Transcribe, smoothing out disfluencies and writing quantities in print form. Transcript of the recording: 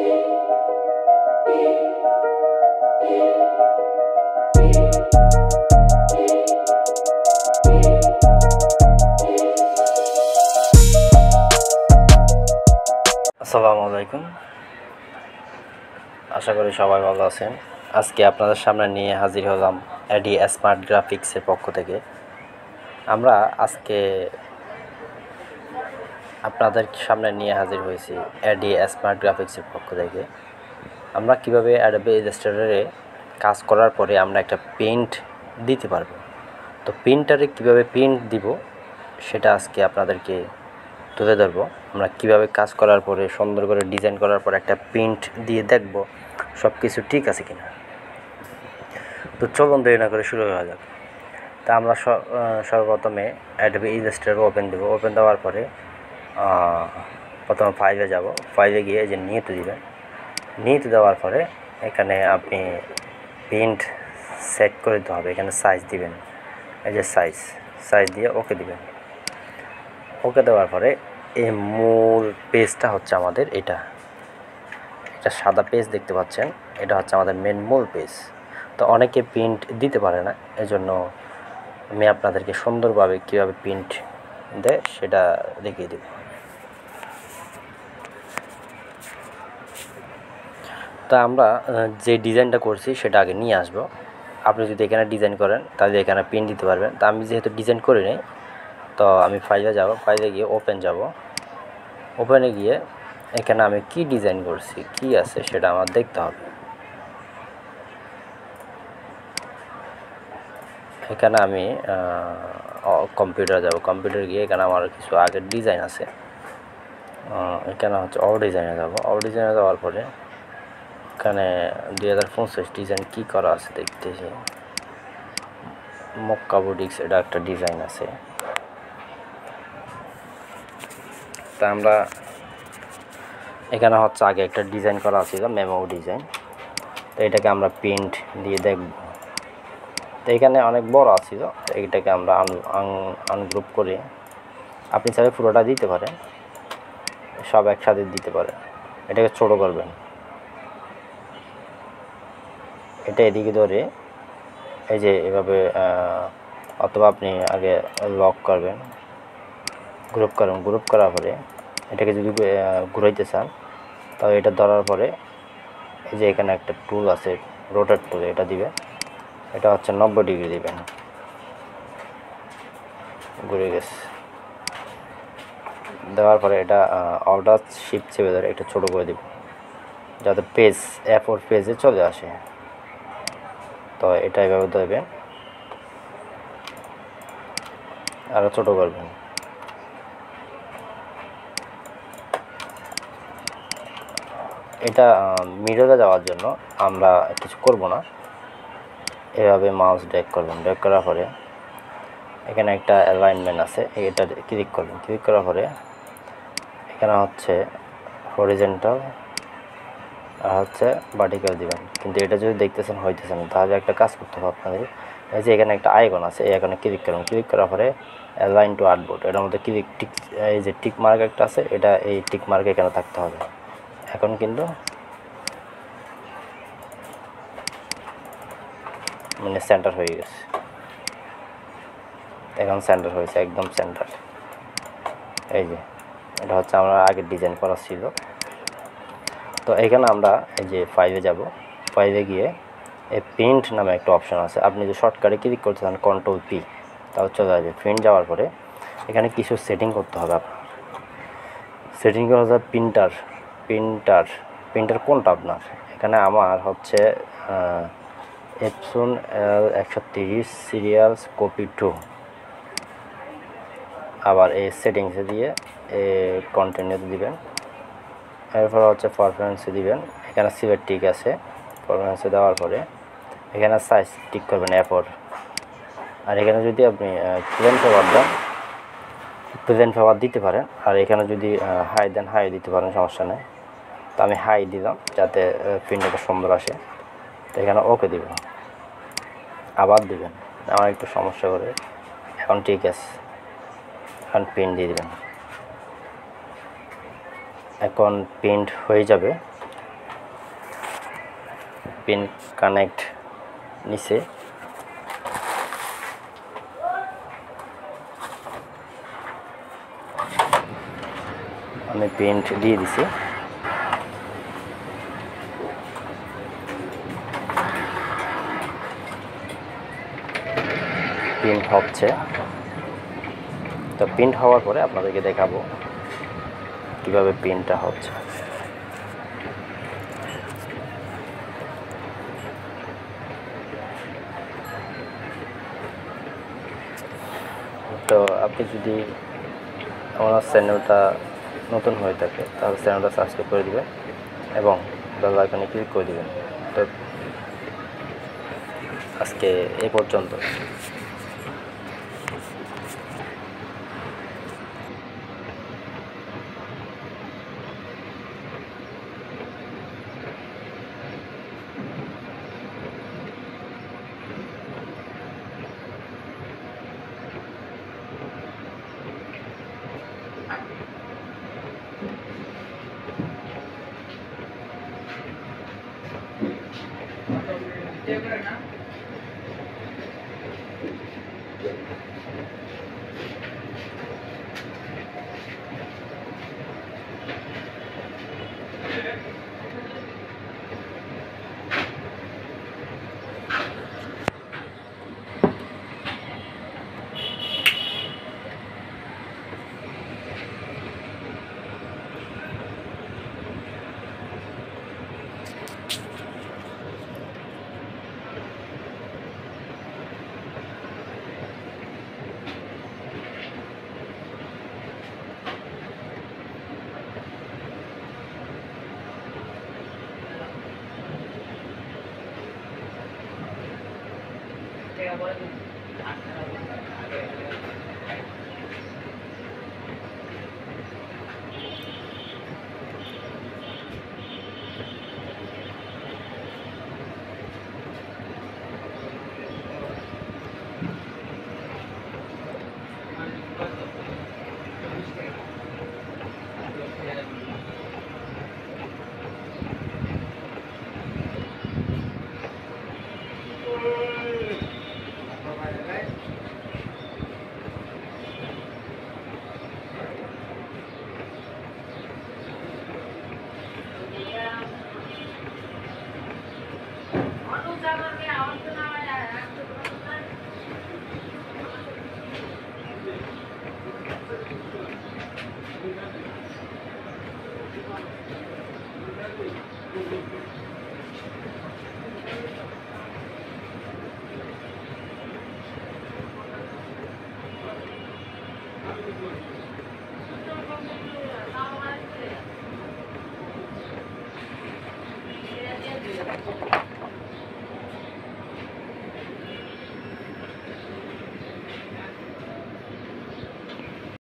আসসালামু আলাইকুম, আশা করি সবাই ভালো আছেন। আজকে আপনাদের সামনে নিয়ে হাজির হলাম এডি স্মার্ট গ্রাফিক্সের পক্ষ থেকে। আমরা আজকে আপনাদের সামনে নিয়ে হাজির হয়েছি এডি স্মার্ট গ্রাফিক্সের পক্ষ থেকে। আমরা কিভাবে অ্যাডোবি ইলাস্ট্রেটরে কাজ করার পরে আমরা একটা প্রিন্ট দিতে পারবো, তো প্রিন্টারে কিভাবে প্রিন্ট দিব সেটা আজকে আপনাদেরকে তুলে ধরবো। আমরা কিভাবে কাজ করার পরে সুন্দর করে ডিজাইন করার পর একটা প্রিন্ট দিয়ে দেখব সব কিছু ঠিক আছে কিনা। তো চলুন দেরি না করে শুরু হওয়া যাক। তা আমরা সর্বপ্রথমে অ্যাডোবি ইলাস্ট্রেটর ওপেন দেব। ওপেন দেওয়ার পরে প্রথমে ফাইলে যাব। ফাইলে গিয়ে যে নিতে দিবেন, নিতে দেওয়ার পরে এখানে আপনি প্রিন্ট সেট করে দিতে হবে। এখানে সাইজ দিবেন, এই যে সাইজ দিয়ে ওকে দিবেন। ওকে দেওয়ার পরে এই মূল পেজটা হচ্ছে আমাদের এটা সাদা পেজ দেখতে পাচ্ছেন, এটা হচ্ছে আমাদের মেন মূল পেজ। তো অনেকে প্রিন্ট দিতে পারে না, এজন্য আমি আপনাদেরকে সুন্দরভাবে কীভাবে প্রিন্ট দেয় সেটা দেখিয়ে দেব। তা আমরা যে ডিজাইনটা করছি সেটা আগে নিয়ে আসব। আপনি যদি এখানে ডিজাইন করেন তাহলে এখানে প্রিন্ট দিতে পারবেন। তা আমি যেহেতু ডিজাইন করি নাই, তো আমি ফাইলে যাব। ফাইলে গিয়ে ওপেন যাব। ওপেনে গিয়ে এখানে আমি কি ডিজাইন করছি, কি আছে সেটা আমার দেখতে হবে। এখানে আমি কম্পিউটার যাব। কম্পিউটার গিয়ে এখানে আমার কিছু আগের ডিজাইন আছে। এখানে হচ্ছে অল ডিজাইনে যাব। অল ডিজাইনে যাওয়ার পরে এখানে 2025 ডিজাইন কি করা আছে দেখতেছি। মক্কা বুটিক্স, এটা একটা ডিজাইন আছে। তা আমরা এখানে হচ্ছে আগে একটা ডিজাইন করা ছিল মেমো ডিজাইন, তো এটাকে আমরা প্রিন্ট দিয়ে দেখব। তো এখানে অনেক বড় আছিল, তো এইটাকে আমরা আনগ্রুপ করে আপনি চাইলে পুরোটা দিতে পারেন, সব একসাথে দিতে পারেন। এটাকে ছোট করবেন, এটা এদিকে ধরে এই যে এভাবে, অথবা আপনি আগে লক করবেন, গ্রুপ করার পরে এটাকে যদি ঘুরাইতে চান তাহলে এটা ধরার পরে এই যে এখানে একটা টুল আছে রোটেট টুল, এটা দিবেন। এটা হচ্ছে 90 ডিগ্রি দিবেন, ঘুরে গেছে। দেওয়ার পরে এটা অল্টার শিফট চেপে ধরে একটু ছোটো করে দিব যাতে পেজ A4 পেজে চলে আসে। তো এটা এভাবে দেবেন, আরও ছোটো করবেন। এটা মিডলে যাওয়ার জন্য আমরা কিছু করব না, এভাবে মাউস ড্র্যাগ করবেন। ড্র্যাগ করার পরে এখানে একটা অ্যালাইনমেন্ট আছে, এটা ক্লিক করবেন। ক্লিক করার পরে এখানে হচ্ছে হরিজন্টাল আর হচ্ছে ভার্টিক্যাল দিবেন। কিন্তু এটা যদি দেখতেছেন হইতেছে না, তাহলে একটা কাজ করতে হবে আপনাদের। এই যে এখানে একটা আইকন আছে, এই আইকনে ক্লিক করবেন। ক্লিক করার পরে অ্যালাইন টু আর্টবোর্ড, এটার মধ্যে টিক, এই যে টিক মার্ক একটা আছে, এটা এই টিক মার্ক এখানে থাকতে হবে। এখন কিন্তু মানে সেন্টার হয়ে গেছে, এখন সেন্টার হয়েছে, একদম সেন্টার। এই যে এটা হচ্ছে আমরা আগের ডিজাইন করা ছিল। তো এখানে আমরা এই যে ফাইলে যাব। ফাইলে গিয়ে এই প্রিন্ট নামে একটা অপশান আছে, আপনি যদি শর্টকাটে ক্লিক করতে চান কন্ট্রোল পি, তাও চলে আসবে। প্রিন্ট যাওয়ার পরে এখানে কিছু সেটিং করতে হবে আপনার। সেটিং করা হচ্ছে প্রিন্টার কোনটা আপনার। এখানে আমার হচ্ছে এপসন L130 সিরিয়ালস কপি 2। আবার এই সেটিংসে দিয়ে কন্টিনিউ দিবেন। এরপর হচ্ছে পারফরমেন্সে দিবেন। এখানে সিলেক্ট টিক আছে, পারফরমেন্সে দেওয়ার পরে এখানে সাইজ টিক করবেন A4। আর এখানে যদি আপনি প্রেজেন্ট ফেভার দিতে পারেন, আর এখানে যদি হাই দেন হাই দিতে পারেন, সমস্যা নেই। তো আমি হাই দিলাম যাতে প্রিন্টটা সুন্দর আসে। তো এখানে ওকে দিবেন, আবার দিবেন, আমার একটু সমস্যা করে। এখন ঠিক আছে, এখন প্রিন্ট দিয়ে দেবেন। এখন প্রিন্ট হয়ে যাবে। পিন কানেক্ট নিচে আমি প্রিন্ট দিয়ে দিছি। প্রিন্ট হচ্ছে, তো প্রিন্ট হওয়ার পরে আপনাদেরকে দেখাবো কিভাবে প্রিন্টটা হচ্ছে। তো আপনি যদি আমার চ্যানেলটা নতুন হয়ে থাকে তাহলে চ্যানেলটা সাবস্ক্রাইব করে দিবেন এবং বেল আইকনে ক্লিক করে দিবেন। তো আজকে এই পর্যন্ত।